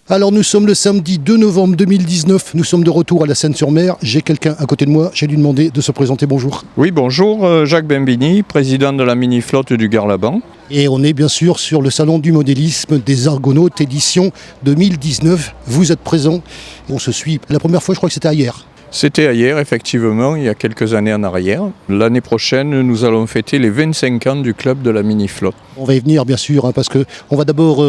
Alors nous sommes le samedi 2 novembre 2019, nous sommes de retour à la Seine-sur-Mer. J'ai quelqu'un à côté de moi, j'ai lui demandé de se présenter. Bonjour. Oui, bonjour, Jacques Bembini, président de la mini-flotte du Gard-Laban. Et on est bien sûr sur le salon du modélisme des Argonautes, édition 2019. Vous êtes présent, on se suit. La première fois, je crois que c'était hier. C'était hier, effectivement, il y a quelques années en arrière. L'année prochaine, nous allons fêter les 25 ans du club de la mini-flotte. On va y venir bien sûr, parce qu'on va d'abord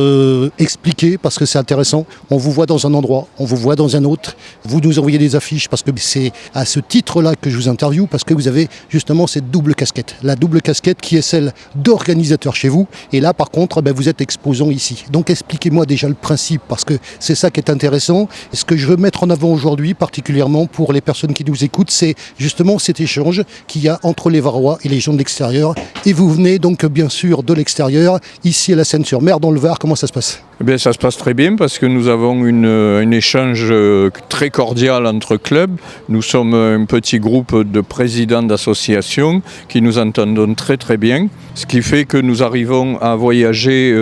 expliquer, parce que c'est intéressant. On vous voit dans un endroit, on vous voit dans un autre. Vous nous envoyez des affiches, parce que c'est à ce titre-là que je vous interviewe, parce que vous avez justement cette double casquette. La double casquette qui est celle d'organisateur chez vous. Et là, par contre, vous êtes exposant ici. Donc expliquez-moi déjà le principe, parce que c'est ça qui est intéressant. Et ce que je veux mettre en avant aujourd'hui, particulièrement pour les personnes qui nous écoutent, c'est justement cet échange qu'il y a entre les Varois et les gens de l'extérieur. Et vous venez donc bien sûr de l'extérieur, ici à la Seine-sur-Mer, dans le Var. Comment ça se passe ? Eh bien, ça se passe très bien parce que nous avons un échange très cordial entre clubs. Nous sommes un petit groupe de présidents d'associations qui nous entendons très très bien. Ce qui fait que nous arrivons à voyager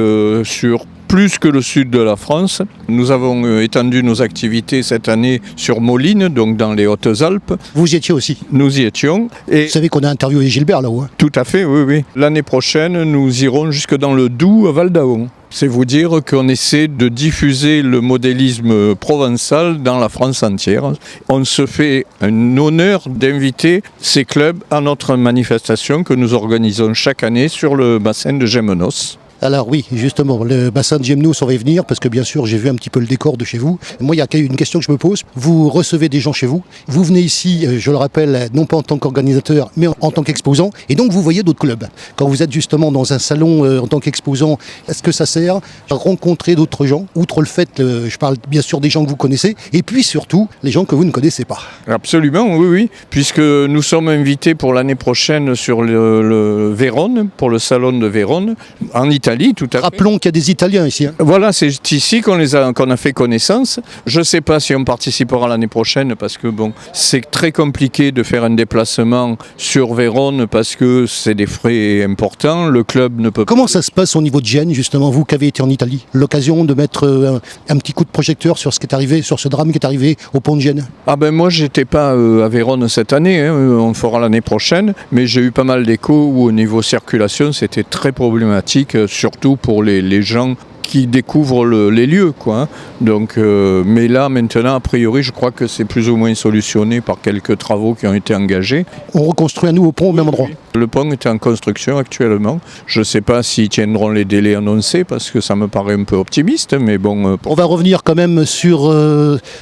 sur plus que le sud de la France. Nous avons étendu nos activités cette année sur Moline, donc dans les Hautes-Alpes. Vous y étiez aussi ? Nous y étions. Et vous savez qu'on a interviewé Gilbert là-haut. Tout à fait, oui. L'année prochaine, nous irons jusque dans le Doubs, à Val d'Aon. C'est vous dire qu'on essaie de diffuser le modélisme provençal dans la France entière. On se fait un honneur d'inviter ces clubs à notre manifestation que nous organisons chaque année sur le bassin de Gémenos. Alors oui, justement, le bassin de Gémenos, on va y venir, parce que bien sûr, j'ai vu un petit peu le décor de chez vous. Moi, il y a une question que je me pose. Vous recevez des gens chez vous. Vous venez ici, je le rappelle, non pas en tant qu'organisateur, mais en tant qu'exposant. Et donc, vous voyez d'autres clubs. Quand vous êtes justement dans un salon en tant qu'exposant, est-ce que ça sert à rencontrer d'autres gens, outre le fait, je parle bien sûr des gens que vous connaissez, et puis surtout, les gens que vous ne connaissez pas. Absolument, oui. Puisque nous sommes invités pour l'année prochaine sur le Vérone, pour le salon de Vérone, en Italie. Tout à fait. Rappelons qu'il y a des Italiens ici. Voilà, c'est ici qu'on a fait connaissance. Je ne sais pas si on participera l'année prochaine parce que c'est très compliqué de faire un déplacement sur Vérone parce que c'est des frais importants. Le club ne peut pas. Comment ça se passe au niveau de Gênes, justement, vous qui avez été en Italie ? L'occasion de mettre un petit coup de projecteur sur ce qui est arrivé, sur ce drame qui est arrivé au pont de Gênes ? Moi, j'étais pas à Vérone cette année. On fera l'année prochaine, mais j'ai eu pas mal d'échos où au niveau circulation, c'était très problématique. Surtout pour les gens qui découvrent les lieux, quoi. Donc, mais là, maintenant, a priori, je crois que c'est plus ou moins solutionné par quelques travaux qui ont été engagés. On reconstruit un nouveau pont au même endroit. Le pont est en construction actuellement. Je ne sais pas s'ils tiendront les délais annoncés parce que ça me paraît un peu optimiste, mais bon. On va revenir quand même sur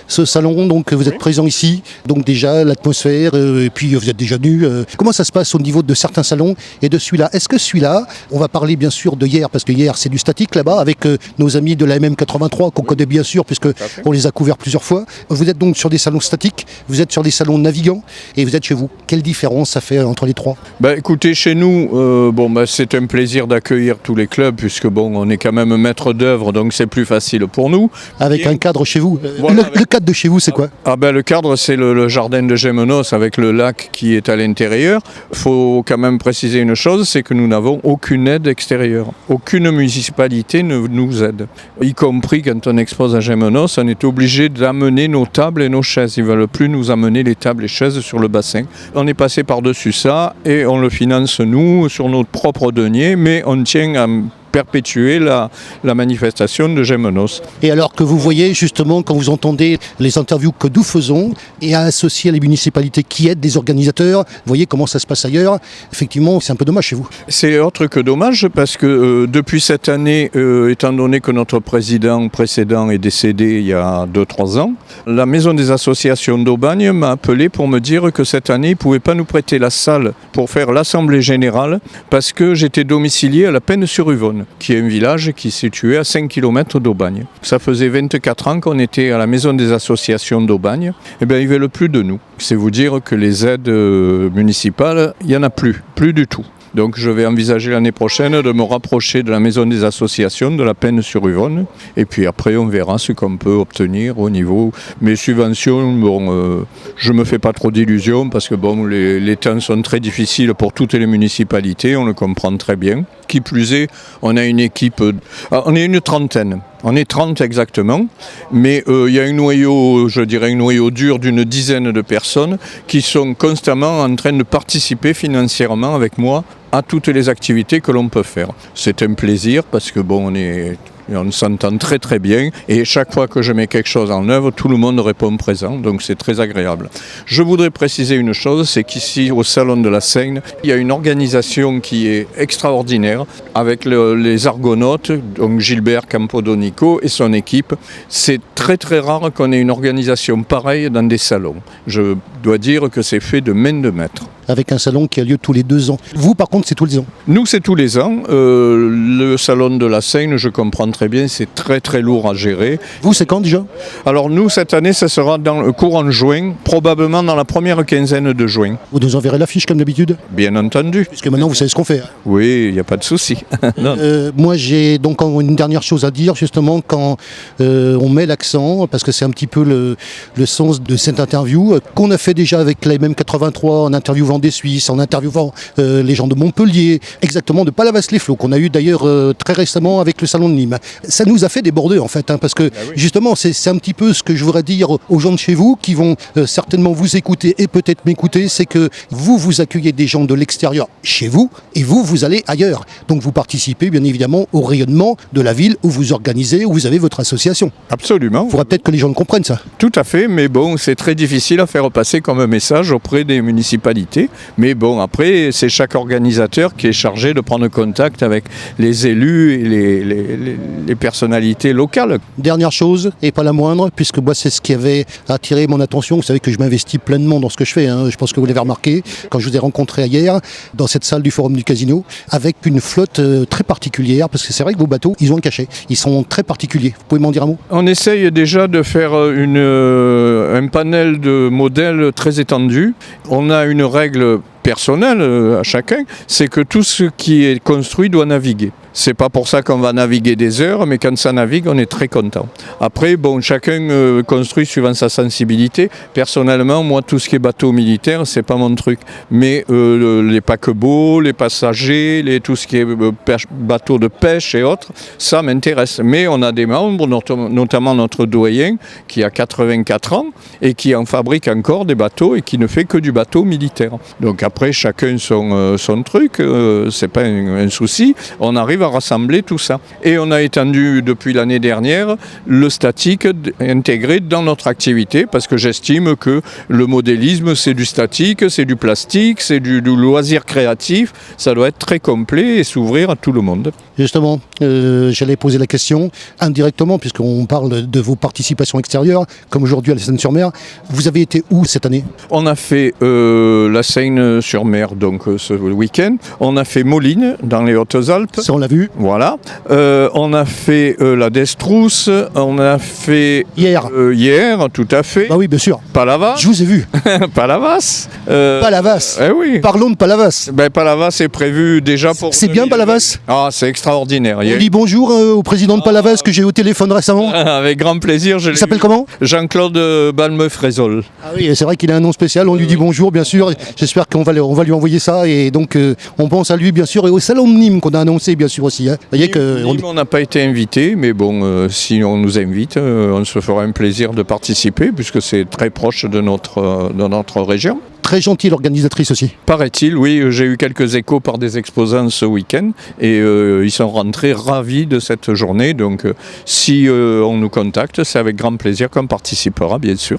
ce salon. Donc, vous êtes présent ici. Donc déjà, l'atmosphère, et puis vous êtes déjà venu. Comment ça se passe au niveau de certains salons et de celui-là ? Est-ce que celui-là, on va parler bien sûr de hier, parce que hier, c'est du statique là-bas, avec nos amis de la MM83 qu'on connaît bien sûr puisqu'on les a couverts plusieurs fois. Vous êtes donc sur des salons statiques, vous êtes sur des salons navigants et vous êtes chez vous. Quelle différence ça fait entre les trois ? Écoutez, chez nous, c'est un plaisir d'accueillir tous les clubs puisque on est quand même maître d'œuvre, donc c'est plus facile pour nous. Avec un cadre chez vous. Voilà, le cadre de chez vous, c'est quoi ? Le cadre, c'est le jardin de Gémenos avec le lac qui est à l'intérieur. Il faut quand même préciser une chose, c'est que nous n'avons aucune aide extérieure. Aucune municipalité ne nous aide. Y compris quand on expose à Gémenos, on est obligé d'amener nos tables et nos chaises. Ils ne veulent plus nous amener les tables et chaises sur le bassin. On est passé par-dessus ça et on le finance nous sur notre propre denier, mais on tient à perpétuer la manifestation de Gémenos. Et alors que vous voyez justement, quand vous entendez les interviews que nous faisons et à associer les municipalités qui aident des organisateurs, vous voyez comment ça se passe ailleurs, effectivement c'est un peu dommage chez vous. C'est autre que dommage parce que depuis cette année, étant donné que notre président précédent est décédé il y a 2-3 ans, la maison des associations d'Aubagne m'a appelé pour me dire que cette année, il ne pouvait pas nous prêter la salle pour faire l'assemblée générale parce que j'étais domicilié à la Penne-sur-Yvonne, qui est un village qui est situé à 5 km d'Aubagne. Ça faisait 24 ans qu'on était à la maison des associations d'Aubagne. Ils ne veulent plus de nous. C'est vous dire que les aides municipales, il n'y en a plus du tout. Donc je vais envisager l'année prochaine de me rapprocher de la maison des associations, de la Penne-sur-Yvonne. Et puis après, on verra ce qu'on peut obtenir au niveau. Mes subventions, je ne me fais pas trop d'illusions parce que les temps sont très difficiles pour toutes les municipalités, on le comprend très bien. Qui plus est, on a une équipe, on est une trentaine. On est 30 exactement, mais il y a un noyau dur d'une dizaine de personnes qui sont constamment en train de participer financièrement avec moi à toutes les activités que l'on peut faire. C'est un plaisir parce que on s'entend très très bien et chaque fois que je mets quelque chose en œuvre, tout le monde répond présent, donc c'est très agréable. Je voudrais préciser une chose, c'est qu'ici au Salon de la Seigne, il y a une organisation qui est extraordinaire avec les Argonautes, donc Gilbert Campodonico et son équipe. C'est très très rare qu'on ait une organisation pareille dans des salons. Je dois dire que c'est fait de main de maître. Avec un salon qui a lieu tous les 2 ans. Vous, par contre, c'est tous les ans. Nous, c'est tous les ans. Le Salon de la Seigne, je comprends très bien, c'est très très lourd à gérer. Vous, c'est quand déjà? Alors nous, cette année, ça sera dans le courant juin, probablement dans la première quinzaine de juin. Vous nous enverrez l'affiche comme d'habitude? Bien entendu. Puisque maintenant, vous savez ce qu'on fait. Oui, il n'y a pas de souci. Moi, j'ai donc une dernière chose à dire, justement, quand on met l'accent, parce que c'est un petit peu le sens de cette interview, qu'on a fait déjà avec la MM83 en interviewant des Suisses, en interviewant les gens de Montpellier, exactement de Palavas-les-Flots, qu'on a eu d'ailleurs très récemment avec le Salon de Nîmes. Ça nous a fait déborder en fait, parce que justement c'est un petit peu ce que je voudrais dire aux gens de chez vous qui vont certainement vous écouter et peut-être m'écouter, c'est que vous accueillez des gens de l'extérieur chez vous et vous allez ailleurs. Donc vous participez bien évidemment au rayonnement de la ville où vous organisez, où vous avez votre association. Absolument. Il faudrait peut-être que les gens le comprennent ça. Tout à fait, mais bon, c'est très difficile à faire passer comme un message auprès des municipalités. Mais bon, après, c'est chaque organisateur qui est chargé de prendre contact avec les élus et les personnalités locales. Dernière chose, et pas la moindre, puisque moi c'est ce qui avait attiré mon attention. Vous savez que je m'investis pleinement dans ce que je fais. Je pense que vous l'avez remarqué quand je vous ai rencontré hier dans cette salle du Forum du Casino, avec une flotte très particulière, parce que c'est vrai que vos bateaux, ils ont un cachet. Ils sont très particuliers. Vous pouvez m'en dire un mot? On essaye déjà de faire un panel de modèles très étendu. On a une règle personnelle à chacun, c'est que tout ce qui est construit doit naviguer. C'est pas pour ça qu'on va naviguer des heures, mais quand ça navigue, on est très content. Après, bon, chacun construit suivant sa sensibilité. Personnellement, moi, tout ce qui est bateau militaire, c'est pas mon truc. Mais les paquebots, les passagers, tout ce qui est bateau de pêche et autres, ça m'intéresse. Mais on a des membres, notamment notre doyen, qui a 84 ans et qui en fabrique encore des bateaux et qui ne fait que du bateau militaire. Donc après, chacun son truc, c'est pas un souci. On arrive à rassembler tout ça. Et on a étendu depuis l'année dernière le statique intégré dans notre activité parce que j'estime que le modélisme c'est du statique, c'est du plastique, c'est du loisir créatif, ça doit être très complet et s'ouvrir à tout le monde. Justement, j'allais poser la question indirectement puisqu'on parle de vos participations extérieures, comme aujourd'hui à la Seine-sur-Mer. Vous avez été où cette année? On a fait la Seine-sur-Mer donc ce week-end. On a fait Moline dans les Hautes-Alpes. Ça on l'a vu. Voilà. On a fait la Destrousse. On a fait hier, tout à fait. Bah oui, bien sûr. Palavas. Je vous ai vu. Palavas. Palavas. Eh oui. Parlons de Palavas. Palavas est prévu déjà pour. C'est bien Palavas. Ah, c'est extraordinaire. On dit bonjour au président de Palavas que j'ai au téléphone récemment. Avec grand plaisir. Il s'appelle comment? Jean-Claude Balme-Frézol. Ah oui, c'est vrai qu'il a un nom spécial. On lui dit bonjour, bien sûr. J'espère qu'on va lui envoyer ça. Et donc, on pense à lui, bien sûr, et au salon de Nîmes qu'on a annoncé, bien sûr aussi. Vous voyez que Nîmes, on n'a pas été invité, mais bon, si on nous invite, on se fera un plaisir de participer, puisque c'est très proche de notre région. Très gentille l'organisatrice aussi. Paraît-il, oui, j'ai eu quelques échos par des exposants ce week-end et ils sont rentrés ravis de cette journée. Donc si on nous contacte, c'est avec grand plaisir qu'on participera, bien sûr.